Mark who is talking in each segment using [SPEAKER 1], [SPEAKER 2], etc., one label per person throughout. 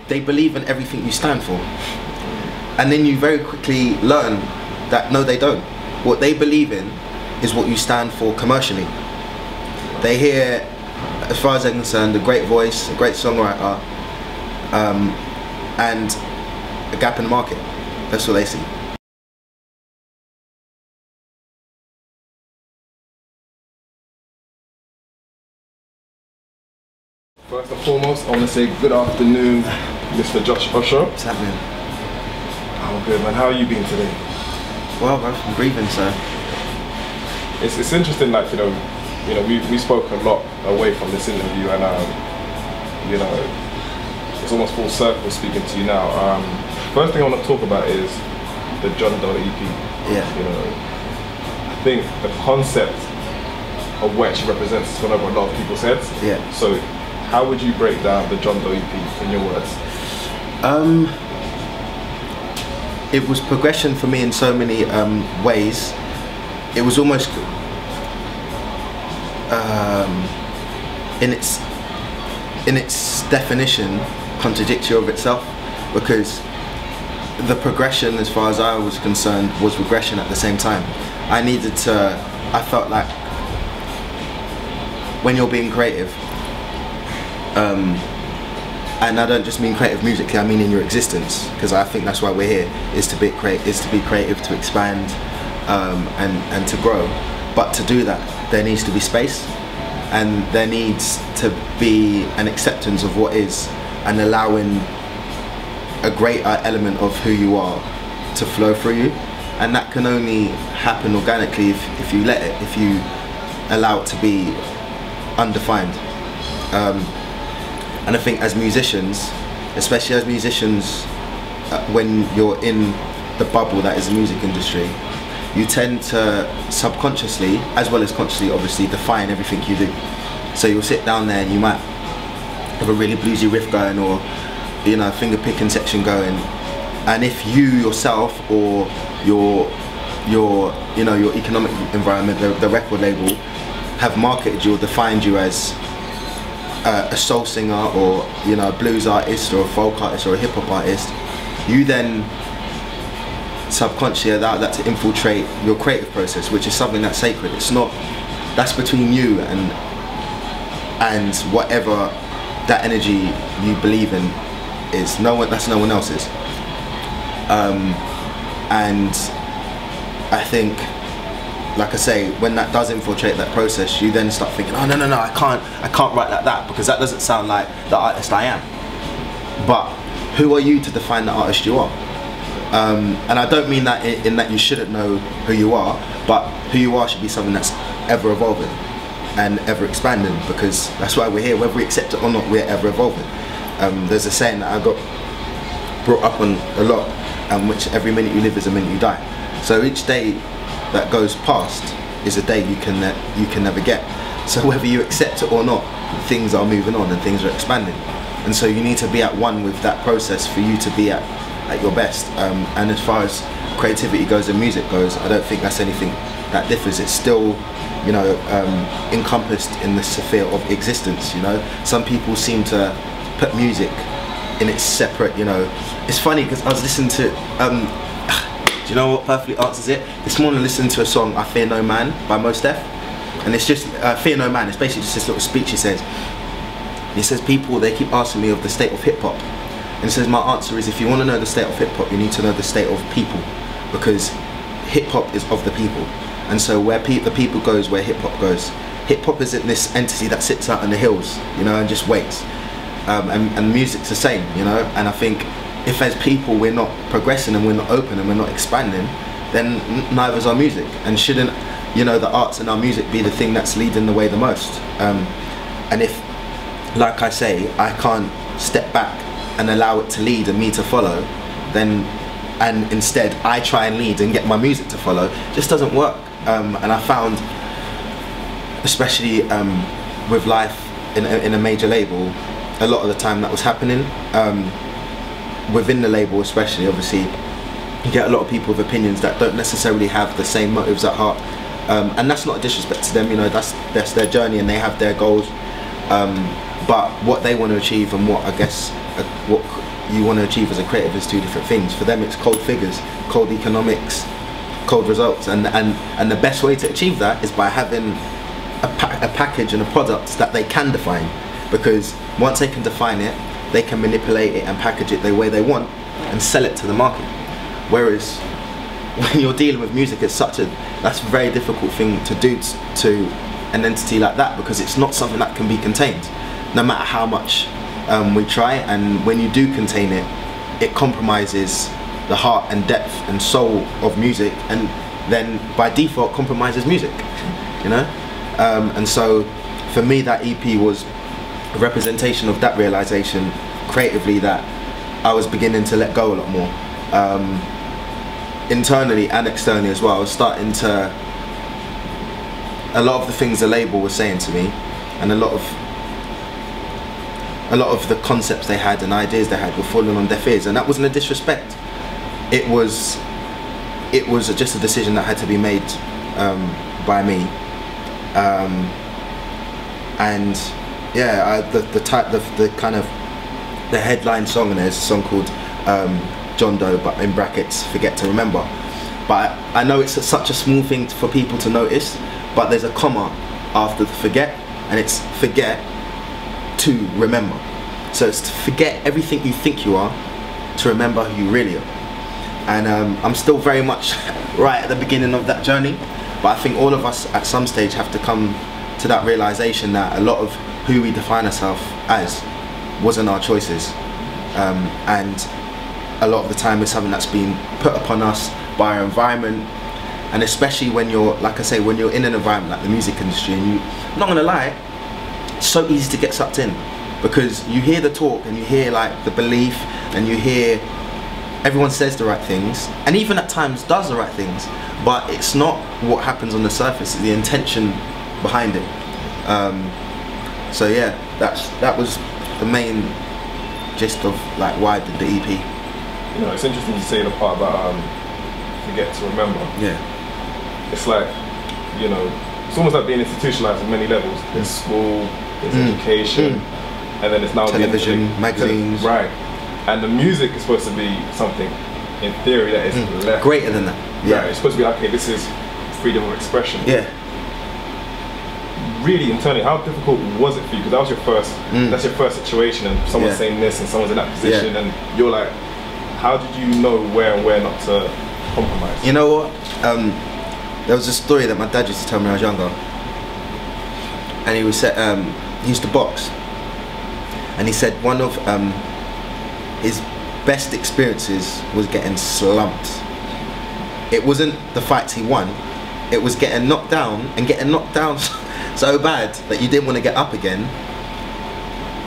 [SPEAKER 1] they believe in everything you stand for, and then you very quickly learn that no, they don't. What they believe in is what you stand for commercially. They hear, as far as they're concerned, a great voice, a great songwriter, and a gap in the market. That's what they see.
[SPEAKER 2] First and foremost, I want to say good afternoon, Mr. Josh Osho.
[SPEAKER 1] What's happening?
[SPEAKER 2] I'm good, man. How are you been today?
[SPEAKER 1] Well, I'm breathing, so.
[SPEAKER 2] It's interesting, like, you know, we spoke a lot away from this interview, and you know, it's almost full circle speaking to you now. First thing I want to talk about is the John Doe EP.
[SPEAKER 1] Yeah.
[SPEAKER 2] You know, I think the concept of what it represents is gone over a lot of people's heads.
[SPEAKER 1] Yeah.
[SPEAKER 2] So, how would you break down the John Doe EP in your words?
[SPEAKER 1] It was progression for me in so many ways. It was almost in its definition contradictory of itself, because the progression, as far as I was concerned, was regression at the same time. I felt like when you're being creative, and I don't just mean creative musically, I mean in your existence, because I think that's why we're here, is to be creative, to expand, and to grow. But to do that, there needs to be space, and there needs to be an acceptance of what is, and allowing a greater element of who you are to flow through you. And that can only happen organically if you let it, if you allow it to be undefined. And I think as musicians, especially as musicians, when you're in the bubble that is the music industry, you tend to subconsciously, as well as consciously obviously, define everything you do. So you'll sit down there and you might have a really bluesy riff going, or, you know, finger picking section going, and if you yourself or your economic environment, the record label, have marketed you or defined you as a soul singer, or, you know, a blues artist or a folk artist or a hip hop artist, you then subconsciously allow that to infiltrate your creative process, which is something that's sacred. It's not, that's between you and whatever that energy you believe in is. That's no one else's. And I think, like I say, when that does infiltrate that process, you then start thinking, oh no, I can't write like that, because that doesn't sound like the artist I am. But who are you to define the artist you are? And I don't mean that in that you shouldn't know who you are, but who you are should be something that's ever evolving and ever expanding, because that's why we're here. Whether we accept it or not, we're ever evolving. There's a saying that I got brought up on a lot, which every minute you live is a minute you die. So each day that goes past is a day you can never get. So whether you accept it or not, things are moving on and things are expanding, and so you need to be at one with that process for you to be at your best. And as far as creativity goes and music goes, I don't think that's anything that differs. It's still, you know, encompassed in the sphere of existence. You know, some people seem to put music in its separate, you know. It's funny because I was listening to do you know what perfectly answers it? This morning I listened to a song, I Fear No Man by Mos Def, and it's just Fear No Man. It's basically just this little speech he says. He says, people, they keep asking me of the state of hip hop, and he says, my answer is, if you want to know the state of hip hop, you need to know the state of people, because hip hop is of the people. And so where the people goes, where hip hop goes. Hip hop isn't this entity that sits out in the hills, you know, and just waits. And music's the same, you know. And I think if as people we're not progressing and we're not open and we're not expanding, then neither is our music. And shouldn't, you know, the arts and our music be the thing that's leading the way the most? And if, like I say, I can't step back and allow it to lead and me to follow, then, and instead I try and lead and get my music to follow, it just doesn't work. And I found, especially with L.I.F.E in a major label, a lot of the time that was happening. Within the label especially, obviously, you get a lot of people with opinions that don't necessarily have the same motives at heart. And that's not a disrespect to them, you know, that's their journey and they have their goals. But what they want to achieve and what, I guess, what you want to achieve as a creative is two different things. For them, it's cold figures, cold economics, cold results, and the best way to achieve that is by having a package and a product that they can define, because once they can define it, they can manipulate it and package it the way they want and sell it to the market. Whereas when you're dealing with music, that's a very difficult thing to do to an entity like that, because it's not something that can be contained, no matter how much we try. And when you do contain it, it compromises the heart and depth and soul of music, and then by default compromises music, you know. And so for me, that EP was a representation of that realization creatively, that I was beginning to let go a lot more, internally and externally as well. I was starting to, a lot of the things the label was saying to me, and a lot of the concepts they had and ideas they had were falling on deaf ears, and that wasn't a disrespect. It was just a decision that had to be made by me. And yeah, the headline song, and there's a song called John Doe, but in brackets, Forget to Remember. But I know it's such a small thing for people to notice, but there's a comma after the forget, and it's forget to remember. So it's to forget everything you think you are, to remember who you really are. And I'm still very much right at the beginning of that journey, but I think all of us at some stage have to come to that realization that a lot of who we define ourselves as wasn't our choices, and a lot of the time it's something that's been put upon us by our environment. And especially when you're, like I say, when you're in an environment like the music industry, and I'm not gonna lie, it's so easy to get sucked in, because you hear the talk and you hear like the belief, and you hear everyone says the right things, and even at times does the right things, but it's not what happens on the surface, it's the intention behind it. So yeah, that was the main gist of like why I did the EP.
[SPEAKER 2] You know, it's interesting to say the part about forget to remember.
[SPEAKER 1] Yeah.
[SPEAKER 2] It's like, you know, it's almost like being institutionalized at many levels. There's school, there's education, and then it's now
[SPEAKER 1] television, magazines.
[SPEAKER 2] Right. And the music is supposed to be something, in theory, that is left.
[SPEAKER 1] Greater than that. Yeah.
[SPEAKER 2] Right. It's supposed to be, okay, this is freedom of expression.
[SPEAKER 1] Yeah.
[SPEAKER 2] Really, internally, how difficult was it for you? Because that was your first, that's your first situation, and someone's saying this, and someone's in that position, and you're like, how did you know where and where not to compromise?
[SPEAKER 1] You know what? There was a story that my dad used to tell me when I was younger, and he used to box, and he said one of his best experiences was getting slumped. It wasn't the fights he won, it was getting knocked down, and getting knocked down so bad that you didn't want to get up again,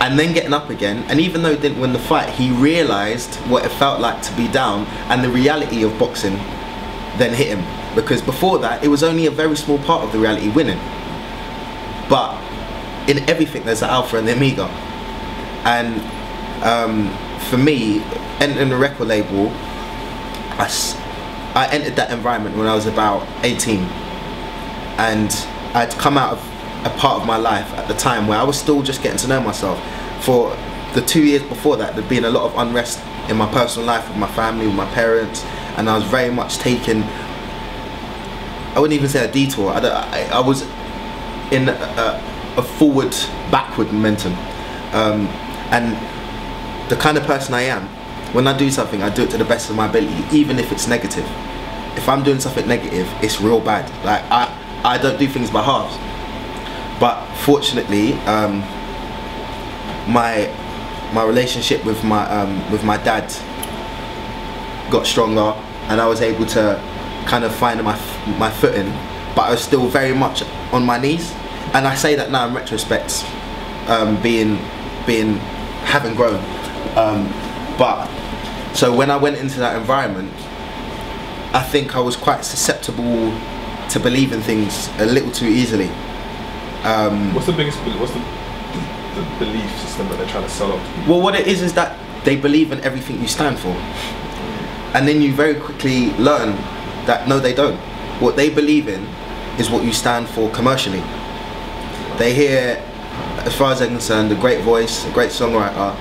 [SPEAKER 1] and then getting up again. And even though he didn't win the fight, he realized what it felt like to be down, and the reality of boxing then hit him, because before that it was only a very small part of the reality, winning. But in everything there's the alpha and the omega. And for me, entering the record label, I entered that environment when I was about 18, and I'd come out of a part of my life at the time where I was still just getting to know myself. For the 2 years before that, there'd been a lot of unrest in my personal life, with my family, with my parents, and I was very much taking, I wouldn't even say a detour, I was in a forward, backward momentum. And the kind of person I am, when I do something, I do it to the best of my ability, even if it's negative. If I'm doing something negative, it's real bad. Like I don't do things by halves. But fortunately, my relationship with my dad got stronger, and I was able to kind of find my footing. But I was still very much on my knees, and I say that now in retrospect, having grown. But so when I went into that environment, I think I was quite susceptible to believe in things a little too easily.
[SPEAKER 2] What's the belief system that they're trying to sell up to people?
[SPEAKER 1] Well, what it is that they believe in everything you stand for, and then you very quickly learn that no, they don't. What they believe in is what you stand for commercially. They hear, as far as they're concerned, a great voice, a great songwriter,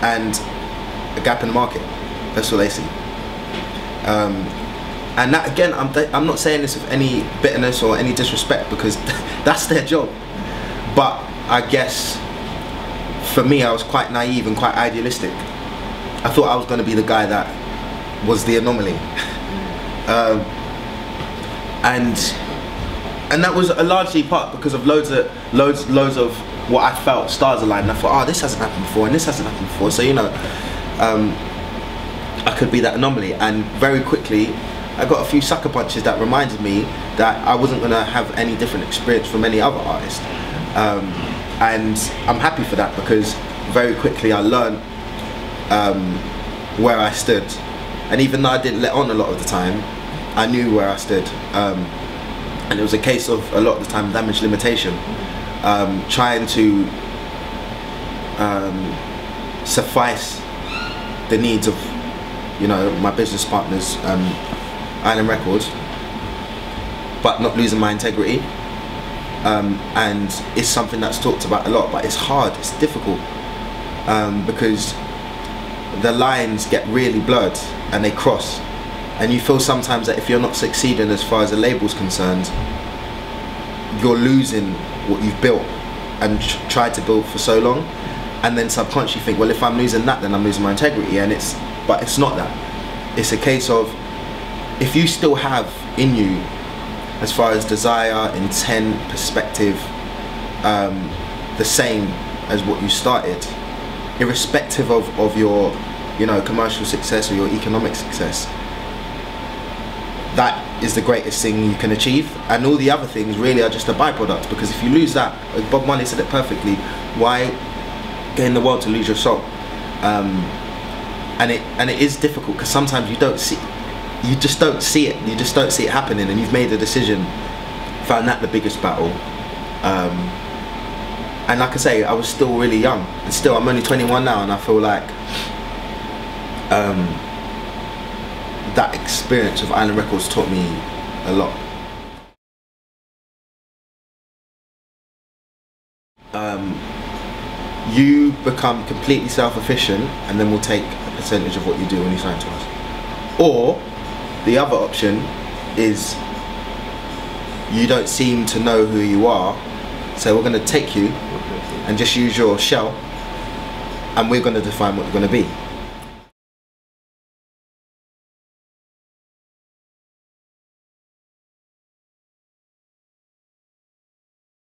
[SPEAKER 1] and a gap in the market. That's what they see. And that, again, I'm not saying this with any bitterness or any disrespect, because that's their job. But I guess for me, I was quite naive and quite idealistic. I thought I was going to be the guy that was the anomaly. And that was a largely part because of loads of what I felt stars aligned. And I thought, oh, this hasn't happened before, and this hasn't happened before. So, you know, I could be that anomaly. And very quickly, I got a few sucker punches that reminded me that I wasn't going to have any different experience from any other artist. And I'm happy for that, because very quickly I learned where I stood. And even though I didn't let on a lot of the time, I knew where I stood. And it was a case of, a lot of the time, damage limitation. Trying to suffice the needs of, you know, my business partners, Island Records, but not losing my integrity. And it's something that's talked about a lot, but it's hard, it's difficult, because the lines get really blurred and they cross, and you feel sometimes that if you're not succeeding as far as the label's concerned, you're losing what you've built and tried to build for so long, and then subconsciously think, well, if I'm losing that, then I'm losing my integrity. And but it's not that. It's a case of, if you still have in you, as far as desire, intent, perspective, the same as what you started, irrespective of your, you know, commercial success or your economic success, that is the greatest thing you can achieve. And all the other things really are just a byproduct, because if you lose that, as Bob Marley said it perfectly, why gain the world to lose your soul? And it is difficult, because sometimes you just don't see it. You just don't see it happening, and you've made a decision. Found that the biggest battle. And like I say, I was still really young, and still I'm only 21 now, and I feel like that experience of Island Records taught me a lot. You become completely self-efficient, and then we'll take a percentage of what you do when you sign to us. Or the other option is, you don't seem to know who you are, so we're going to take you and just use your shell, and we're going to define what you're going to be.